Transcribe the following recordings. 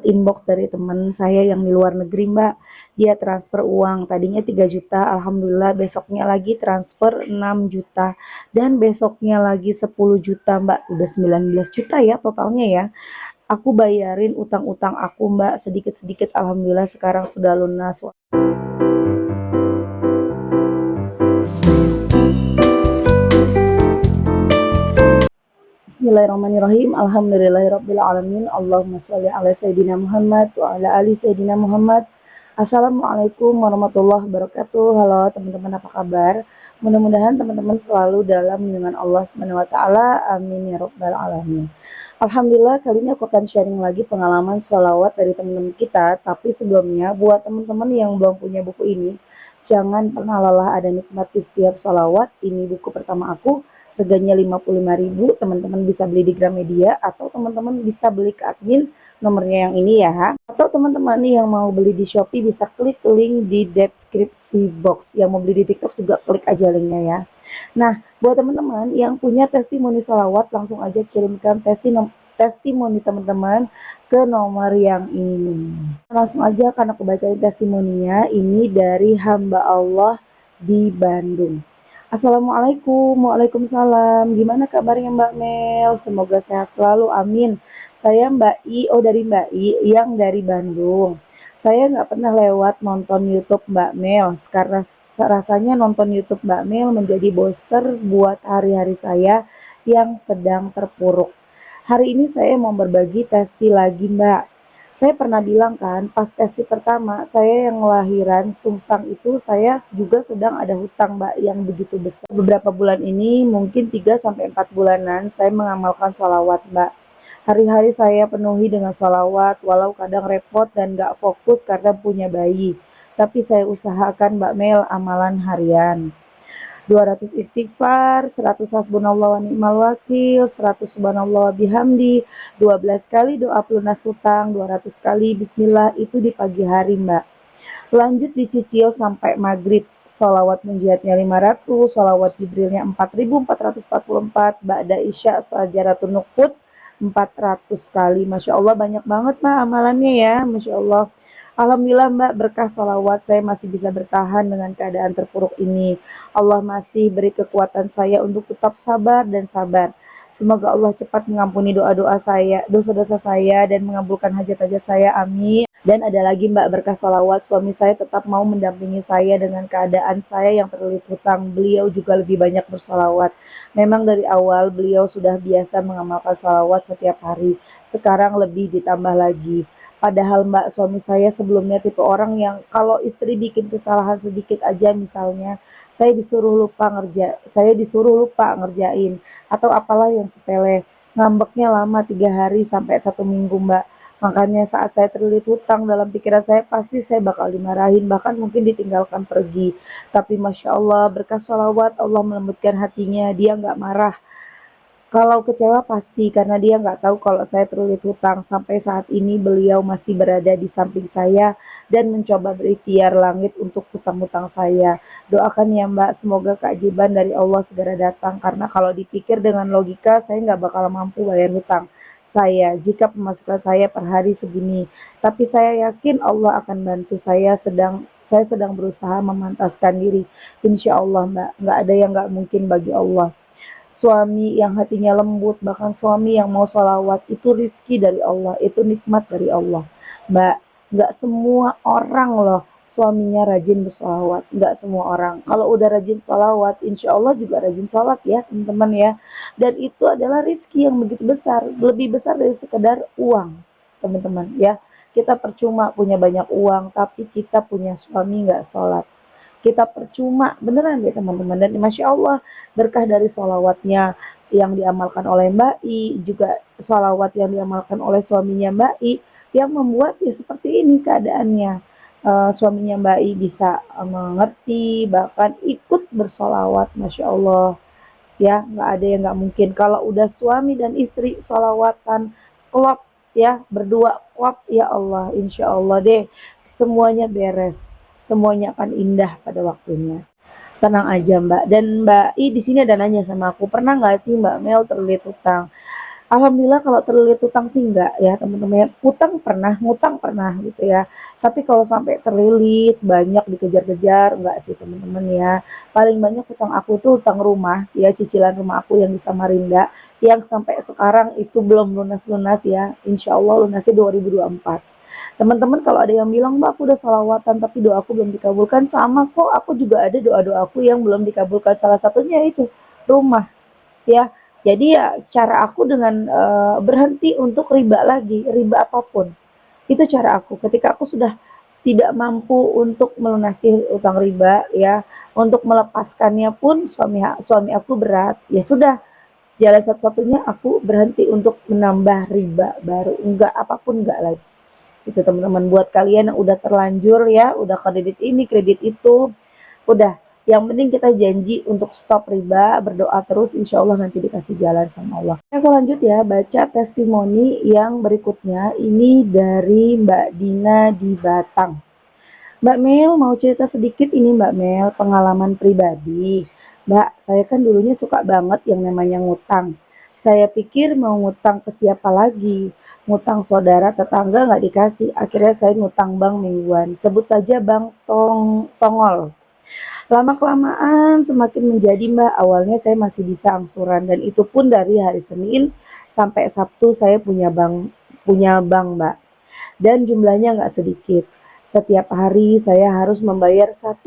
inbox dari teman saya yang di luar negeri, Mbak. Dia transfer uang, tadinya 3 juta, alhamdulillah besoknya lagi transfer 6 juta, dan besoknya lagi 10 juta, Mbak. Udah 19 juta ya totalnya ya. Aku bayarin utang-utang aku, Mbak, sedikit-sedikit, alhamdulillah sekarang sudah lunas. Bismillahirrahmanirrahim. Alhamdulillahirabbil alamin. Allahumma shalli ala sayidina Muhammad wa ala ali sayidina Muhammad. Assalamualaikum warahmatullahi wabarakatuh. Halo teman-teman, apa kabar? Mudah-mudahan teman-teman selalu dalam lindungan Allah Subhanahu wa taala. Amin ya rabbal alamin. Alhamdulillah, kali ini aku akan sharing lagi pengalaman sholawat dari teman-teman kita. Tapi sebelumnya, buat teman-teman yang belum punya buku ini, jangan pernah lelah ada nikmati setiap sholawat. Ini buku pertama aku, harganya 55.000. Teman-teman bisa beli di Gramedia atau teman-teman bisa beli ke admin nomornya yang ini ya. Atau teman-teman nih yang mau beli di Shopee bisa klik link di deskripsi box. Yang mau beli di TikTok juga klik aja linknya ya. Nah, buat teman-teman yang punya testimoni sholawat, langsung aja kirimkan testimoni teman-teman ke nomor yang ini. Langsung aja karena aku bacain testimoninya, ini dari hamba Allah di Bandung. Assalamualaikum, waalaikumsalam. Gimana kabarnya Mbak Mel? Semoga sehat selalu, amin. Saya Mbak I, dari Mbak I yang dari Bandung. Saya nggak pernah lewat nonton YouTube Mbak Mel, karena rasanya nonton YouTube Mbak Mel menjadi booster buat hari-hari saya yang sedang terpuruk. Hari ini saya mau berbagi testi lagi Mbak. Saya pernah bilang kan, pas testi pertama, saya yang ngelahiran sungsang itu, saya juga sedang ada hutang Mbak yang begitu besar. Beberapa bulan ini, mungkin 3-4 bulanan, saya mengamalkan sholawat Mbak. Hari-hari saya penuhi dengan sholawat, walau kadang repot dan gak fokus karena punya bayi. Tapi saya usahakan Mbak Mel amalan harian. 200 istighfar, 100 hasbunallah wa ni'mal wakil, 100 subhanallah bihamdi, 12 kali doa pelunas hutang, 200 kali bismillah, itu di pagi hari Mbak. Lanjut dicicil sampai maghrib. Sholawat munjiatnya 500, sholawat jibrilnya 4.444, ba'da isya sajaratun nukut 400 kali. Masya Allah banyak banget Mbak amalannya ya, Masya Allah. Alhamdulillah Mbak, berkah sholawat saya masih bisa bertahan dengan keadaan terpuruk ini. Allah masih beri kekuatan saya untuk tetap sabar dan sabar. Semoga Allah cepat mengampuni doa-doa saya, dosa-dosa saya, dan mengabulkan hajat-hajat saya. Amin. Dan ada lagi Mbak, berkah sholawat, suami saya tetap mau mendampingi saya dengan keadaan saya yang terlilit hutang. Beliau juga lebih banyak bersolawat. Memang dari awal beliau sudah biasa mengamalkan sholawat setiap hari. Sekarang lebih ditambah lagi. Padahal Mbak, suami saya sebelumnya tipe orang yang kalau istri bikin kesalahan sedikit aja misalnya, saya disuruh lupa ngerjain atau apalah yang sepele. Ngambeknya lama 3 hari sampai 1 minggu Mbak. Makanya saat saya terlilit hutang, dalam pikiran saya pasti saya bakal dimarahin, bahkan mungkin ditinggalkan pergi. Tapi Masya Allah, berkah sholawat Allah melembutkan hatinya, dia nggak marah. Kalau kecewa pasti karena dia nggak tahu kalau saya terlilit hutang. Sampai saat ini beliau masih berada di samping saya dan mencoba berikhtiar langit untuk hutang-hutang saya. Doakan ya Mbak, semoga keajaiban dari Allah segera datang. Karena kalau dipikir dengan logika, saya nggak bakal mampu bayar hutang saya jika pemasukan saya per hari segini. Tapi saya yakin Allah akan bantu saya sedang berusaha memantaskan diri. Insya Allah Mbak, nggak ada yang nggak mungkin bagi Allah. Suami yang hatinya lembut, bahkan suami yang mau sholawat, itu rizki dari Allah, itu nikmat dari Allah. Mbak, nggak semua orang loh suaminya rajin bersolawat, nggak semua orang. Kalau udah rajin sholawat, insya Allah juga rajin sholat ya teman-teman ya. Dan itu adalah rizki yang begitu besar, lebih besar dari sekedar uang teman-teman ya. Kita percuma punya banyak uang, tapi kita punya suami nggak sholat, kita percuma beneran deh teman-teman. Dan Masya Allah, berkah dari sholawatnya yang diamalkan oleh Mbak I, juga sholawat yang diamalkan oleh suaminya Mbak I, yang membuat ya seperti ini keadaannya. Suaminya Mbak I bisa mengerti, bahkan ikut bersolawat. Masya Allah ya, nggak ada yang nggak mungkin. Kalau udah suami dan istri sholawatan klop ya, berdua klop, ya Allah, insya Allah deh semuanya beres, semuanya akan indah pada waktunya. Tenang aja Mbak. Dan Mbak I di sini ada nanya sama aku, pernah nggak sih Mbak Mel terlilit hutang? Alhamdulillah kalau terlilit utang sih enggak ya teman-teman ya. Utang pernah, ngutang pernah gitu ya. Tapi kalau sampai terlilit, banyak dikejar-kejar, enggak sih teman-teman ya. Paling banyak utang aku tuh utang rumah, ya cicilan rumah aku yang di Samarinda, yang sampai sekarang itu belum lunas-lunas ya. Insya Allah lunasnya 2024. Teman-teman kalau ada yang bilang, Mbak aku udah salawatan tapi doaku belum dikabulkan, sama kok aku juga ada doa-doaku yang belum dikabulkan. Salah satunya itu rumah ya. Jadi ya cara aku dengan berhenti untuk riba lagi, riba apapun. Itu cara aku. Ketika aku sudah tidak mampu untuk melunasi utang riba ya, untuk melepaskannya pun suami aku berat. Ya sudah, jalan satu-satunya aku berhenti untuk menambah riba baru. Enggak apapun enggak lagi. Itu teman-teman buat kalian yang udah terlanjur ya, udah kredit ini, kredit itu, udah, yang penting kita janji untuk stop riba, berdoa terus, insya Allah nanti dikasih jalan sama Allah. Aku lanjut ya, baca testimoni yang berikutnya. Ini dari Mbak Dina di Batang. Mbak Mel mau cerita sedikit ini Mbak Mel, pengalaman pribadi. Mbak, saya kan dulunya suka banget yang namanya ngutang. Saya pikir mau ngutang ke siapa lagi? Ngutang saudara tetangga nggak dikasih. Akhirnya saya ngutang bank mingguan. Sebut saja bank Tongol. Lama-kelamaan semakin menjadi Mbak, awalnya saya masih bisa angsuran dan itu pun dari hari Senin sampai Sabtu saya punya bank Mbak. Dan jumlahnya nggak sedikit. Setiap hari saya harus membayar 1,5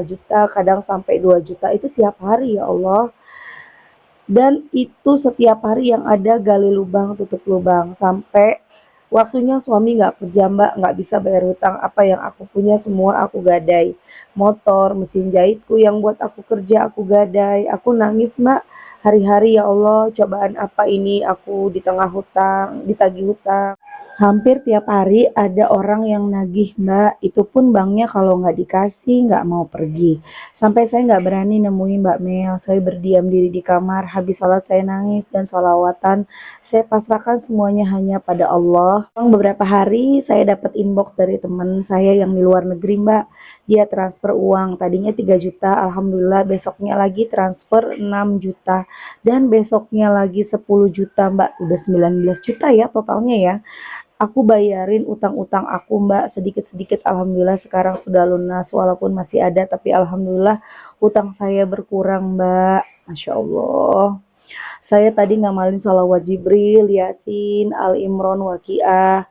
juta, kadang sampai 2 juta itu tiap hari ya Allah. Dan itu setiap hari yang ada gali lubang tutup lubang sampai waktunya suami nggak kerja Mbak, nggak bisa bayar hutang, apa yang aku punya semua aku gadai. Motor, mesin jahitku yang buat aku kerja aku gadai. Aku nangis Mbak, hari-hari ya Allah, cobaan apa ini, aku di tengah hutang, ditagih hutang. Hampir tiap hari ada orang yang nagih Mbak, itu pun banknya kalau nggak dikasih nggak mau pergi. Sampai saya nggak berani nemuin Mbak Mel, saya berdiam diri di kamar, habis sholat saya nangis dan sholawatan. Saya pasrahkan semuanya hanya pada Allah. Beberapa hari saya dapat inbox dari teman saya yang di luar negeri Mbak. Dia transfer uang, tadinya 3 juta, Alhamdulillah besoknya lagi transfer 6 juta. Dan besoknya lagi 10 juta Mbak, udah 19 juta ya totalnya ya. Aku bayarin utang-utang aku Mbak sedikit-sedikit, alhamdulillah sekarang sudah lunas walaupun masih ada tapi alhamdulillah utang saya berkurang Mbak. Masya Allah. Saya tadi ngamalin sholawat Jibril, Yasin, Al Imron, Waqiah.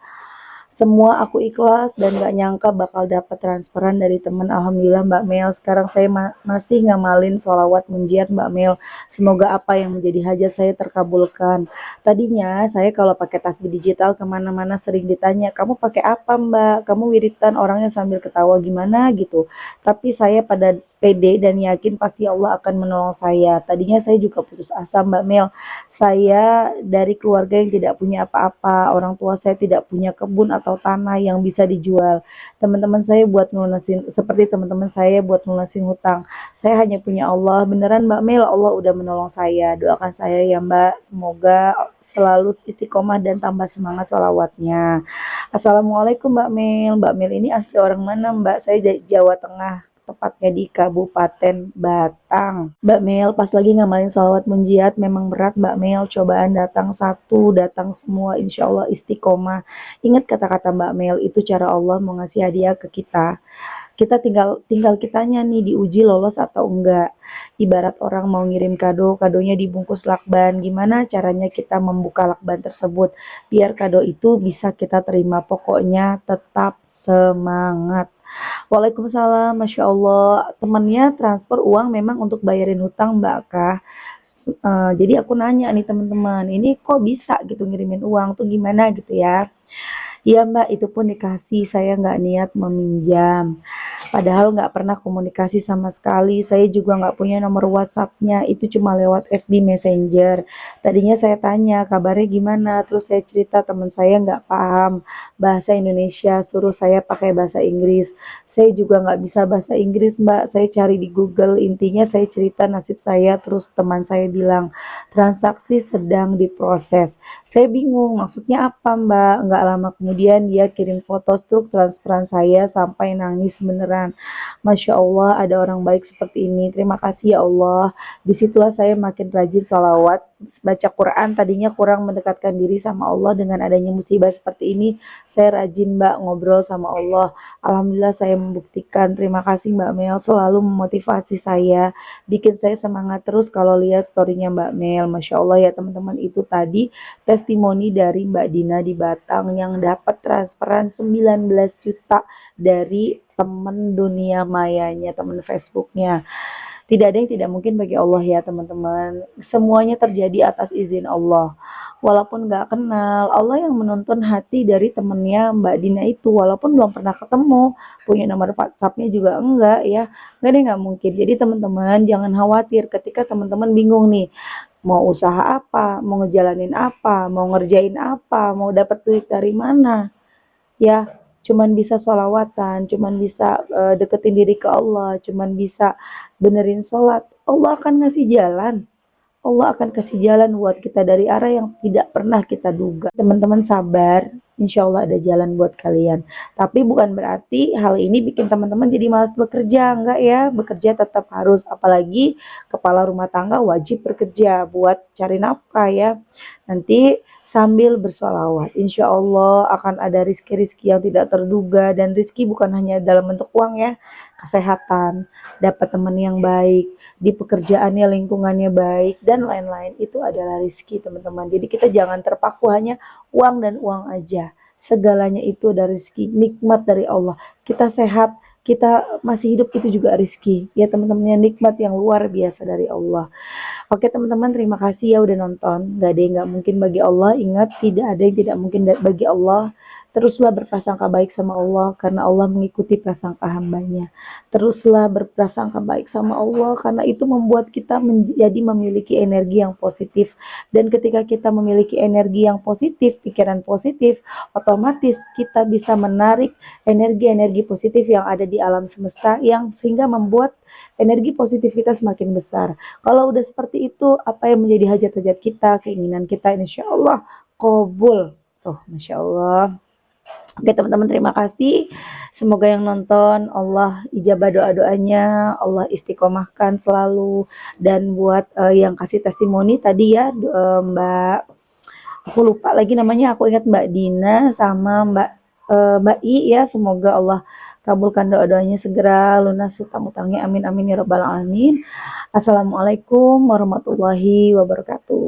Semua aku ikhlas dan gak nyangka bakal dapat transferan dari teman. Alhamdulillah Mbak Mel. Sekarang saya masih ngamalin sholawat munjiat Mbak Mel. Semoga apa yang menjadi hajat saya terkabulkan. Tadinya saya kalau pakai tasbih digital kemana-mana sering ditanya, kamu pakai apa Mbak? Kamu wiritan orangnya sambil ketawa gimana gitu. Tapi saya pada pede dan yakin pasti Allah akan menolong saya. Tadinya saya juga putus asa Mbak Mel. Saya dari keluarga yang tidak punya apa-apa, orang tua saya tidak punya kebun atau tanah yang bisa dijual. Teman-teman saya buat ngelunasin, seperti teman-teman saya buat ngelunasin hutang. Saya hanya punya Allah. Beneran Mbak Mel, Allah udah menolong saya. Doakan saya ya Mbak, semoga selalu istiqomah dan tambah semangat sholawatnya. Assalamualaikum Mbak Mel. Mbak Mel ini asli orang mana Mbak? Saya dari Jawa Tengah, tepatnya di Kabupaten Batang. Mbak Mel, pas lagi ngamalin sholawat munjiat, memang berat Mbak Mel, cobaan datang satu, datang semua, insya Allah istiqomah. Ingat kata-kata Mbak Mel, itu cara Allah mau ngasih hadiah ke kita. Kita tinggal tinggal kitanya nih diuji lolos atau enggak. Ibarat orang mau ngirim kado, kadonya dibungkus lakban. Gimana caranya kita membuka lakban tersebut biar kado itu bisa kita terima. Pokoknya tetap semangat. Waalaikumsalam, Masya Allah. Temennya transfer uang memang untuk bayarin hutang Mbak Kah. Jadi aku nanya nih teman-teman, ini kok bisa gitu ngirimin uang tuh gimana gitu ya. Iya Mbak, itu pun dikasih, saya nggak niat meminjam. Padahal nggak pernah komunikasi sama sekali, saya juga nggak punya nomor WhatsApp-nya, itu cuma lewat FB Messenger. Tadinya saya tanya, kabarnya gimana, terus saya cerita teman saya nggak paham bahasa Indonesia, suruh saya pakai bahasa Inggris. Saya juga nggak bisa bahasa Inggris Mbak, saya cari di Google, intinya saya cerita nasib saya, terus teman saya bilang, transaksi sedang diproses. Saya bingung, maksudnya apa Mbak? Nggak lama kemudian dia kirim foto struk transferan saya sampai nangis beneran pikiran. Masya Allah ada orang baik seperti ini, terima kasih ya Allah. Disitulah saya makin rajin sholawat, baca Quran. Tadinya kurang mendekatkan diri sama Allah, dengan adanya musibah seperti ini saya rajin Mbak ngobrol sama Allah. Alhamdulillah saya membuktikan. Terima kasih Mbak Mel selalu memotivasi saya, bikin saya semangat terus kalau lihat storynya Mbak Mel. Masya Allah ya teman-teman, itu tadi testimoni dari Mbak Dina di Batang yang dapat transferan 19 juta dari teman dunia mayanya, teman Facebooknya. Tidak ada yang tidak mungkin bagi Allah ya teman-teman. Semuanya terjadi atas izin Allah. Walaupun gak kenal, Allah yang menuntun hati dari temennya Mbak Dina itu. Walaupun belum pernah ketemu, punya nomor WhatsAppnya juga enggak ya. Enggak deh, nggak mungkin. Jadi teman-teman jangan khawatir ketika teman-teman bingung nih. Mau usaha apa, mau ngejalanin apa, mau ngerjain apa, mau dapat duit dari mana. Ya, cuman bisa sholawatan, cuman bisa deketin diri ke Allah, cuman bisa benerin sholat. Allah akan ngasih jalan. Allah akan kasih jalan buat kita dari arah yang tidak pernah kita duga. Teman-teman sabar, insya Allah ada jalan buat kalian. Tapi bukan berarti hal ini bikin teman-teman jadi malas bekerja, enggak ya. Bekerja tetap harus, apalagi kepala rumah tangga wajib bekerja buat cari nafkah ya. Nanti sambil bersolawat, insya Allah akan ada rizki-rizki yang tidak terduga. Dan rizki bukan hanya dalam bentuk uang ya, kesehatan, dapat teman yang baik, di pekerjaannya lingkungannya baik, dan lain-lain. Itu adalah rizki teman-teman. Jadi kita jangan terpaku hanya uang dan uang aja. Segalanya itu dari rizki, nikmat dari Allah. Kita sehat, kita masih hidup, itu juga rizki ya teman-teman, nikmat yang luar biasa dari Allah. Oke teman-teman, terima kasih ya udah nonton. Gak ada yang gak mungkin bagi Allah. Ingat, tidak ada yang tidak mungkin bagi Allah. Teruslah berprasangka baik sama Allah, karena Allah mengikuti prasangka hambanya. Teruslah berprasangka baik sama Allah, karena itu membuat kita menjadi memiliki energi yang positif. Dan ketika kita memiliki energi yang positif, pikiran positif, otomatis kita bisa menarik energi-energi positif yang ada di alam semesta, yang sehingga membuat energi positivitas makin besar. Kalau udah seperti itu, apa yang menjadi hajat-hajat kita, keinginan kita, insya Allah kabul. Tuh, Masya Allah. Oke teman-teman, terima kasih. Semoga yang nonton Allah ijabah doa-doanya, Allah istiqomahkan selalu. Dan buat yang kasih testimoni tadi ya, Mbak, aku lupa lagi namanya, aku ingat Mbak Dina sama Mbak I ya, semoga Allah kabulkan doa-doanya, segera lunas hutang-hutangnya, amin amin ya rabbal alamin. Assalamualaikum warahmatullahi wabarakatuh.